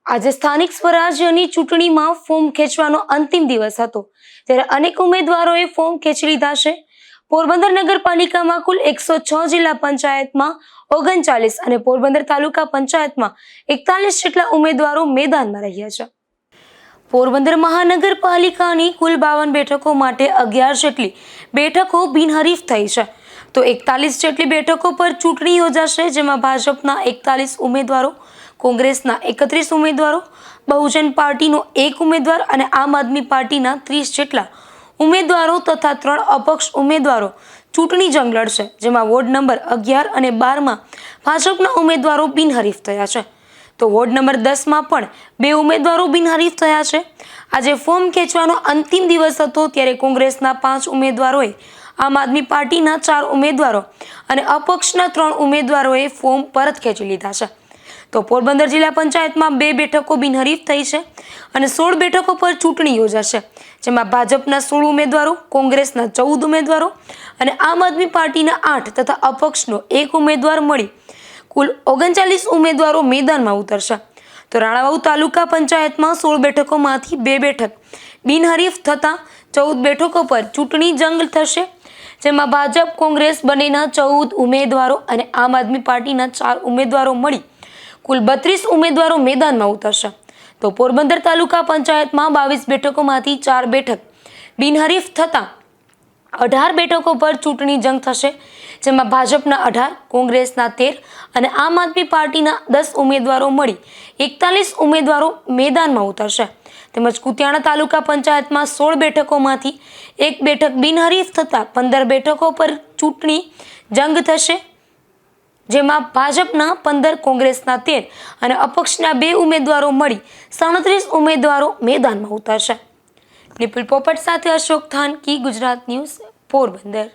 આજે સ્થાનિક સ્વરાજ્યની ચૂંટણીમાં ફોર્મ ખેંચવાનો અંતિમ દિવસ હતો, ત્યારે અનેક ઉમેદવારોએ ફોર્મ ખેંચી લીધા છે. પોરબંદર નગરપાલિકામાં કુલ 106 જિલ્લા પંચાયતમાં 39 અને પોરબંદર તાલુકા પંચાયતમાં 41 જેટલા ઉમેદવારો મેદાનમાં રહ્યા છે. પોરબંદર મહાનગરપાલિકાની કુલ 52 બેઠકો માટે 11 જેટલી બેઠકો બિનહરીફ થઈ છે, તો 41 જેટલી બેઠકો પર ચૂંટણી યોજાશે, જેમાં ભાજપના 41 ઉમેદવારો, કોંગ્રેસના 31 ઉમેદવારો, બહુજન પાર્ટીનો 1 ઉમેદવાર અને આમ આદમી પાર્ટીના 30 જેટલા ઉમેદવારો તથા 3 અપક્ષ ઉમેદવારો ચૂંટણી જંગ લડશે, જેમાં વોર્ડ નંબર 11 અને 12માં ભાજપના ઉમેદવારો બિનહરીફ થયા છે, તો વોર્ડ નંબર 10માં પણ 2 ઉમેદવારો બિનહરીફ થયા છે. આજે ફોર્મ ખેંચવાનો અંતિમ દિવસ હતો, ત્યારે કોંગ્રેસના 5 ઉમેદવારોએ, આમ આદમી પાર્ટીના 4 ઉમેદવારો અને અપક્ષના 3 ઉમેદવારોએ ફોર્મ પરત ખેંચી લીધા છે. તો પોરબંદર જિલ્લા પંચાયતમાં 2 બેઠકો બિનહરીફ થઈ છે અને 16 બેઠકો પર ચૂંટણી યોજાશે, જેમાં ભાજપના 16 ઉમેદવારો, કોંગ્રેસના 14 ઉમેદવારો અને આમ આદમી પાર્ટીના 8 તથા અપક્ષનો 1 ઉમેદવાર મળી કુલ 39 ઉમેદવારો મેદાનમાં ઉતરશે. તો રાણાવાવ તાલુકા પંચાયતમાં 16 બેઠકોમાંથી 2 બેઠક બિનહરીફ થતા 14 બેઠકો પર ચૂંટણી જંગ થશે, જેમાં ભાજપ, કોંગ્રેસ બંનેના 14 ઉમેદવારો અને આમ આદમી પાર્ટીના 4 ઉમેદવારો મળી કુલ 32 ઉમેદવારો મેદાનમાં ઉતરશે. તો પોરબંદર તાલુકા પંચાયતમાં 22 બેઠકોમાંથી 4 બેઠક બિનહરીફ થતા 18 બેઠકો પર ચૂંટણી જંગ થશે, જેમાં ભાજપના 18, કોંગ્રેસના 13 અને આમ આદમી પાર્ટીના 10 ઉમેદવારો મળી 41 ઉમેદવારો મેદાનમાં ઉતરશે. તેમજ કુતિયાણા તાલુકા પંચાયતમાં 16 બેઠકોમાંથી 1 બેઠક બિનહરીફ થતા 15 બેઠકો પર ચૂંટણી જંગ થશે, જેમાં ભાજપના 15, કોંગ્રેસના 13 અને અપક્ષના 2 ઉમેદવારો મળી 37 ઉમેદવારો મેદાનમાં ઉતરશે. નિપુલ પોપટ સાથે અશોક થાનકી, ગુજરાત ન્યૂઝ, પોરબંદર.